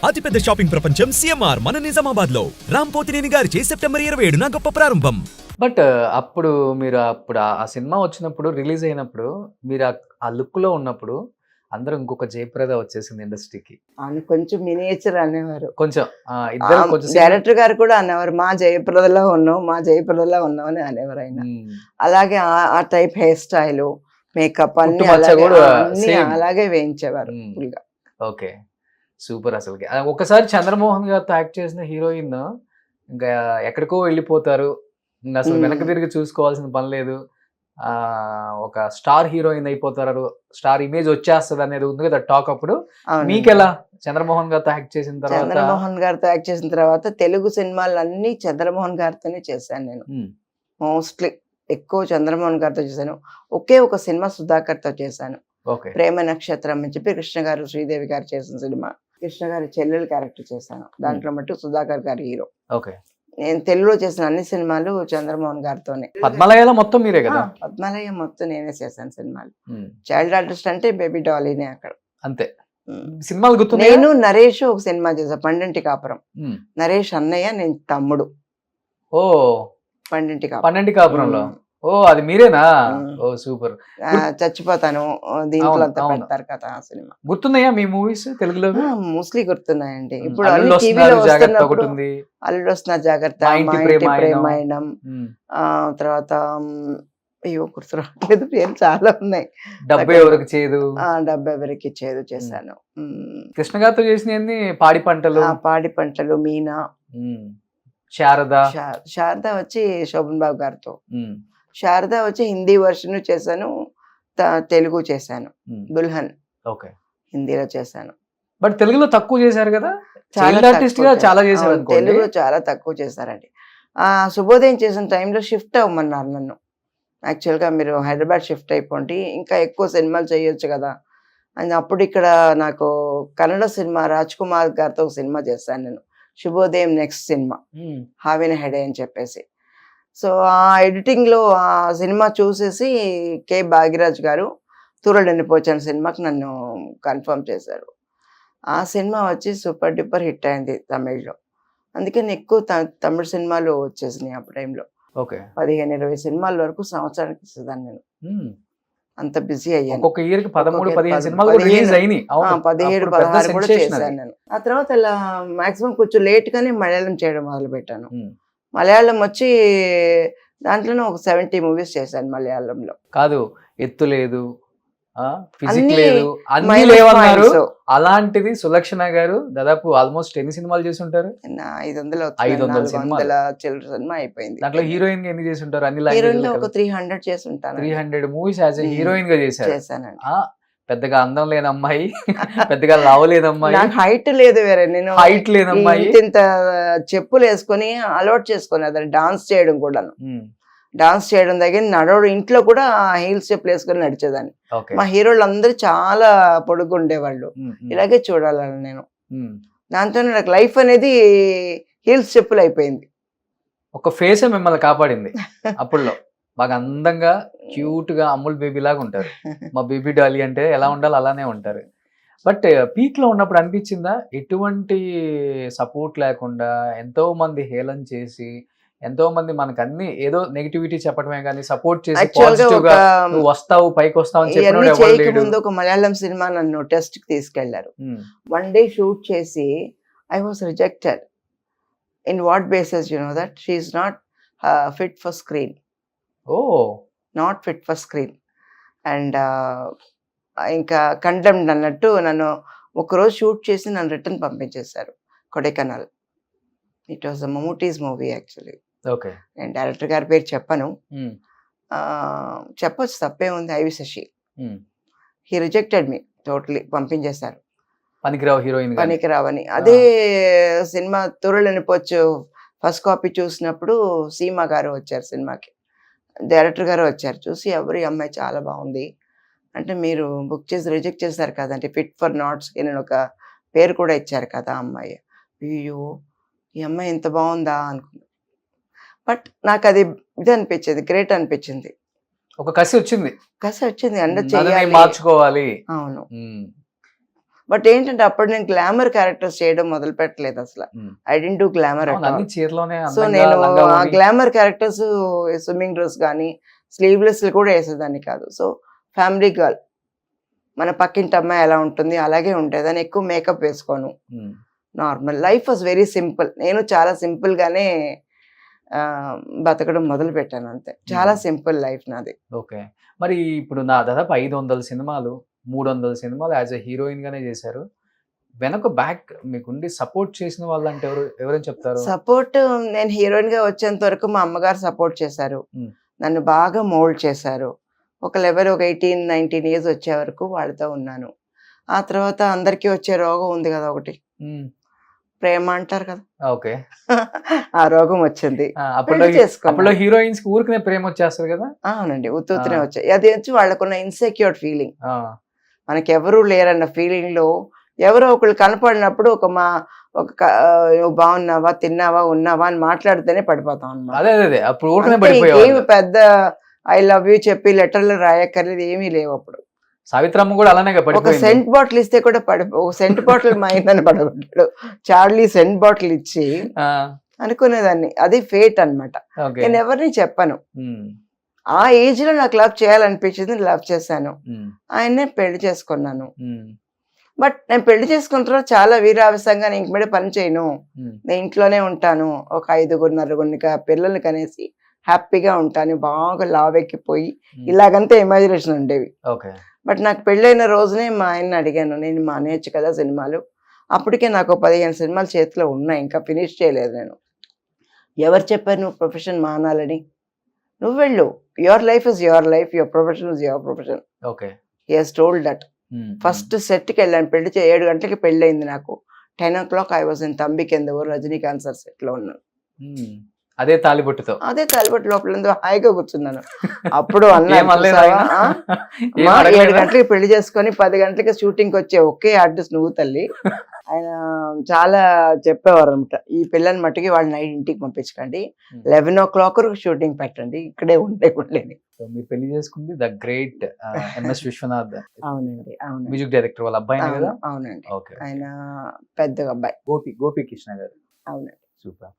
అతిపెద్ద షాపింగ్ ప్రపంచం సిఎంఆర్ మన నిజామాబాద్ లో రామ్ పోతినేని గారిచే సెప్టెంబర్ 27న గొప్ప ప్రారంభం. బట్ మీరు ఆ సినిమా వచ్చినప్పుడు రిలీజ్ అయినప్పుడు మీరు ఆ లుక్ లో ఉన్నప్పుడు అందరూ ఇంకొక జయప్రద వచ్చేసింది ఇండస్ట్రీకి. ఆయన కొంచెం మినియేచర్ అనేవారు. కొంచెం ఇద్దరు కొంచెం డైరెక్టర్ గారు కూడా అనేవారు, మా జయప్రదలో ఉన్నావు, మా జయప్రదలో ఉన్నావు అని అనేవారు ఆయన. అలాగే ఆ టైప్ హెయిర్ స్టైల్, మేకప్ అన్ని అలాగే వేయించేవారు. Okay, super. అసలుకి ఒకసారి చంద్రమోహన్ గారితో యాక్ట్ చేసిన హీరోయిన్ ఇంకా ఎక్కడికో వెళ్ళిపోతారు, ఇంకా అసలు వెనక్కి తిరిగి చూసుకోవాల్సిన పని లేదు, ఒక స్టార్ హీరోయిన్ అయిపోతారు, స్టార్ ఇమేజ్ వచ్చేస్తుంది అనేది ఉంది కదా టాక్. అప్పుడు మీకెలా చంద్రమోహన్ గారితో యాక్ట్ చేసిన తర్వాత? చంద్రమోహన్ గారితో యాక్ట్ చేసిన తర్వాత తెలుగు సినిమాలన్నీ చంద్రమోహన్ గారితోనే చేశాను నేను. మోస్ట్లీ ఎక్కువ చంద్రమోహన్ గారితో చేశాను. ఒకే ఒక సినిమా సుధాకర్ తో చేశాను, ప్రేమ నక్షత్రం అని చెప్పి కృష్ణ గారు శ్రీదేవి గారు చేసిన సినిమా. కృష్ణ గారి చెల్లెలు క్యారెక్టర్ చేశాను, దాంట్లో మట్టు సుధాకర్ గారి హీరో. నేను తెలుగులో చేసిన అన్ని సినిమాలు చంద్రమోహన్ గారితోనే. పద్మలయలో మొత్తం మీరే కదా? పద్మలయ మొత్తం నేనే చేశాను సినిమాలు. చైల్డ్ ఆర్టిస్ట్ అంటే బేబీ డాలీనే అక్కడ అంతే. సినిమాలు గుర్తు. నేను నరేష్ ఒక సినిమా చేశాను, పండంటి కాపురం. నరేష్ అన్నయ్య, నేను తమ్ముడు. ఓ, పండంటి కాపురంలో. ఓ, అది మీరేనా? ఓ సూపర్. చచ్చిపోతాను దీంట్లో అంతా పెడతారు కదా ఆ సినిమా. గుర్తున్నాయా మీ మూవీస్ తెలుగులో? మోస్ట్లీ గుర్తున్నాయండి. ఇప్పుడు టీవీలో వస్తున్నప్పుడు అల్లుడు వస్తున్న జాగ్రత్త, ప్రేమాయణం, తర్వాత అయ్యో గుర్తు రావట్లేదు పేరు, చాలా ఉన్నాయి. డబ్బు ఎవరికి చేదు, డబ్బు ఎవరికి చేదు చేశాను. కృష్ణ గారితో చేసిన పాడి పంటలు, మీనా, శారద వచ్చి శోభన్ బాబు గారితో. శారద వచ్చి హిందీ వర్షన్ చేశాను, తెలుగు చేశాను. దుల్హన్ హిందీలో చేశాను. బట్ తెలుగులో తక్కువ చేశారు కదా, చాలా చేశారు. తెలుగులో చాలా తక్కువ చేశారండి. శుభోదయం చేసిన టైంలో షిఫ్ట్ అవ్వమన్నారు నన్ను. యాక్చువల్గా మీరు హైదరాబాద్ షిఫ్ట్ అయిపోండి, ఇంకా ఎక్కువ సినిమాలు చేయొచ్చు కదా అని. అప్పుడు ఇక్కడ నాకు కన్నడ సినిమా రాజ్ కుమార్ గారితో ఒక సినిమా చేశాను నేను, శుభోదయం నెక్స్ట్ సినిమా, హావిన హెడే అని చెప్పేసి. సో ఆ ఎడిటింగ్లో ఆ సినిమా చూసేసి కె భాగ్యరాజ్ గారు తూరడని పోచాను సినిమాకి నన్ను కన్ఫర్మ్ చేశారు. ఆ సినిమా వచ్చి సూపర్ డూపర్ హిట్ అయింది తమిళ్లో. అందుకని ఎక్కువ తమిళ సినిమాలు వచ్చేసినాయి ఆ టైంలో. 15-20 సినిమాల వరకు సంవత్సరానికి ఇస్తుందాన్ని నేను. అంత బిజీ అయ్యాను. 17-16 కూడా చేశాను నేను. ఆ తర్వాత ఇలా మాక్సిమం కొంచెం లేట్ గానే మలయాళం చేయడం మొదలు పెట్టాను. మలయాళం వచ్చి దాంట్లోనే ఒక 70 మూవీస్ చేశాను మలయాళంలో. కాదు, ఎత్తు లేదు, ఫిజిక్ లేదు, అన్ని లేవన్నారు. అలాంటిది సులక్షణ గారు దాదాపు ఆల్మోస్ట్ ఎన్ని సినిమాలు చేసి ఉంటారు? 500 సినిమా అయిపోయింది. దాంట్లో హీరోయిన్ ఎన్ని చేసి ఉంటారు? అన్ని ఒక 300 చేసి ఉంటాను. 300 మూవీస్ యాజ్ హీరోయిన్ గా చేశానండి. పెద్దగా అందం లేని అమ్మాయి, పెద్దగా లావలేని అమ్మాయి, హైట్ లేదు, వేరే నేను హైట్ లేని అమ్మాయి, ఇంత చెప్పులు వేసుకొని అలవాటు చేసుకుని అదే డాన్స్ చేయడం కూడాను. డాన్స్ చేయడం దగ్గర నడవడం, ఇంట్లో కూడా హీల్స్ చెప్పులు వేసుకొని నడిచేదాన్ని. మా హీరోలు అందరూ చాలా పొడుగు ఉండేవాళ్ళు, ఇలాగే చూడాలని నేను. దాంతో నాకు లైఫ్ అనేది హీల్స్ చెప్పులు అయిపోయింది. ఒక ఫేసే మిమ్మల్ని కాపాడింది అప్పుడులో. బాగా అందంగా క్యూట్ గా అమ్ముల్ బేబీ లాగా ఉంటారు. మా బేబీ డాలీ అంటే ఎలా ఉండాలి అలానే ఉంటారు. బట్ పీక్ లో ఉన్నప్పుడు అనిపించిందా, ఎటువంటి సపోర్ట్ లేకుండా ఎంతో మంది హేళన చేసి, ఎంతో మంది మనకు అన్ని ఏదో నెగిటివిటీ చెప్పడమే కానీ సపోర్ట్ చేసి పాజిటివ్ గా నువ్వు వస్తావు పైకి వస్తావు అని చెప్పిన ముందు ఒక మలయాళం సినిమా నన్ను టెస్ట్ కి తీసుకెళ్లారు. 1 డే షూట్ చేసి I was rejected. In what basis you know that she is not fit for screen. Not fit for screen. And ఇంకా కండెమ్డ్ అన్నట్టు నన్ను ఒకరోజు షూట్ చేసి నన్ను రిటర్న్ పంపించేశారు Kodaikanal. It was Mammootty's movie actually. నేను డైరెక్టర్ గారి పేరు చెప్పను, చెప్పొచ్చు తప్పే ఉంది, I V Sasi. He rejected me totally, పంపించేశారు. పనికిరావని. అదే సినిమా తురలనిపోచ్చు ఫస్ట్ కాపీ చూసినప్పుడు సీమా గారు వచ్చారు సినిమాకి, డైరెక్టర్ గారు వచ్చారు. చూసి ఎవరి అమ్మాయి చాలా బాగుంది అంటే, మీరు బుక్ చేసి రిజెక్ట్ చేశారు కదంటే, ఫిట్ ఫర్ నాట్ స్కిన్ అని ఒక పేరు కూడా ఇచ్చారు కదా అమ్మాయి. అయ్యో ఈ అమ్మాయి ఇంత బాగుందా అనుకున్నా. బట్ నాకు అది ఇది అనిపించేది, గ్రేట్ అనిపించింది. ఒక కసి వచ్చింది, అండ్ చేయాలి, మార్చుకోవాలి. అవును. బట్ ఏంటంటే అప్పుడు నేను గ్లామర్ క్యారెక్టర్స్ చేయడం మొదలు పెట్టలేదు అసలు. Hmm. I didn't do glamour అవును, అన్ని చీరలోనే సో అందంగా, నేను లంగా ఆ ఓణి. గ్లామర్ క్యారెక్టర్స్ స్విమ్మింగ్ డ్రెస్ కానీ స్లీవ్లెస్ కూడా వేసేదాన్ని కాదు. సో ఫ్యామిలీ గర్ల్, మన పక్కింటి అమ్మాయి ఎలా ఉంటుంది అలాగే ఉంటుంది అని ఎక్కువ మేకప్ వేసుకోను. Hmm. Normal life was very simple. నేను చాలా సింపుల్ గానే బతకడం మొదలు పెట్టాను అంతే. చాలా సింపుల్ లైఫ్ నాది. ఓకే. మరి ఇప్పుడు నా దాదాపు 500 సినిమాలు, 300 సినిమాలు యాజ్ ఎ హీరోయిన్ గానే చేశారు. వెనక బ్యాక్ మీకుండి సపోర్ట్ చేసిన వాళ్ళంటే ఎవరని చెప్తారు? సపోర్ట్ నేను హీరోయిన్ గా వచ్చేంత వరకు మా అమ్మగారు సపోర్ట్ చేశారు. Hmm. నన్ను బాగా మోల్డ్ చేశారు. ఒక లెవెల్ ఒక 18-19 ఇయర్స్ వచ్చే వరకు వాళ్ళతో ఉన్నాను. ఆ తర్వాత అందరికీ వచ్చే రోగం ఉంది కదా ఒకటి, Hmm. ప్రేమ అంటారు కదా, ఓకే. ఆ రోగం వచ్చింది. అప్పట్లో పెళ్లి చేసుకున్నాను. అప్పట్లో హీరోయిన్స్ కి ఊరికనే ప్రేమ వచ్చేస్తుంది కదా. అవునండి, ఉత్తునే వచ్చాయి. అది వచ్చి వాళ్ళకున్న ఇన్సెక్యూర్ ఫీలింగ్, ఆ, మనకి ఎవరు లేరన్న ఫీలింగ్ లో ఎవరో ఒకళ్ళు కనపడినప్పుడు నువ్వు బాగున్నావా, తిన్నావా, ఉన్నావా అని మాట్లాడితేనే పడిపోతాం అన్నమాట. అదే అదే అదే అప్పుడు ఊరికనే అంతే, పడిపోయేవాళ్ళు. ఇంకేమి పెద్ద ఐ లవ్ యూ చెప్పి లెటర్లు రాయక్కర్లేదు, ఏమీ లేవు అప్పుడు. సావిత్రమ్మ కూడా అలానే ఒక పడిపోయింది. సెంట్ బాటిల్ ఇస్తే కూడా ఒక సెంట్ బాటిల్ మా ఆయనని పడగొట్టాడు. చార్లీ సెంట్ బాటిల్ ఇచ్చి ఆ, అనుకునేదాన్ని, అది ఫేట్ అన్నమాట. ఓకే. నేను ఎవరిని చెప్పను. ఉమ్, ఆ ఏజ్ లో నాకు లవ్ చేయాలనిపించింది, లవ్ చేశాను. ఉమ్, ఆయన్నే పెళ్లి చేసుకున్నాను. ఉమ్, బట్ నేను పెళ్లి చేసుకున్న తర్వాత చాలా వీరావేశంగా నేను ఇంక మీద పని చేయను, ఉమ్, నేను ఇంట్లోనే ఉంటాను, ఒక 5-9 పిల్లల్ని కనేసి హ్యాపీగా ఉంటాను, బాగా లావెక్కిపోయి ఇలాగంతా ఇమాజినేషన్ ఉండేవి. ఓకే. బట్ నాకు పెళ్ళైన రోజునే మా ఆయన్ని అడిగాను, నేను మానేయచ్చు కదా సినిమాలు. అప్పటికే నాకు 15 సినిమాలు చేతిలో ఉన్నాయి, ఇంకా ఫినిష్ చేయలేదు నేను. ఎవరు చెప్పారు నువ్వు ప్రొఫెషన్ మానాలని? నువ్వు వెళ్ళు, your life is your life, your profession is your profession. Okay. He has told that. Um, first సెట్కి వెళ్ళాను, 7 గంటలకి పెళ్ళి అయింది నాకు. 10 o'clock ఐ వాజ్ ఇన్ తంబికెందుకు రజనీకాంత్ సార్ సెట్లో ఉన్నాను. ఉమ్, అదే తాలిబొట్టుతో అదే తలబట్టి లోపల ఎందుకు హాయిగా కూర్చున్నాను. అప్పుడు అన్నా ఏం అనలేదా చూసావా? ఆయన? ఏం అమ్మా, 7 అడగలేదా? గంటలకి పెళ్లి చేసుకొని 10 గంటలకి షూటింగ్కి వచ్చే ఒకే ఆర్టిస్ట్ నువ్వు తల్లి. ఆయన చాలా చెప్పేవారు అనమాట, ఈ పిల్లని మట్టుకి వాళ్ళ నైట్ ఇంటికి పంపించకండి, 11 o'clock షూటింగ్ పెట్టండి, ఇక్కడే ఉండేది. సో మీరు పెళ్లి చేసుకుంది ద గ్రేట్ ఎంఎస్ విశ్వనాథ్, అవునండి, అవునండి, మ్యూజిక్ డైరెక్టర్ వాళ్ళ అబ్బాయినే కదా. అవునండి. ఓకే. ఆయన పెద్దగా అబ్బాయి. గోపి కృష్ణ గారు. అవునండి. సూపర్.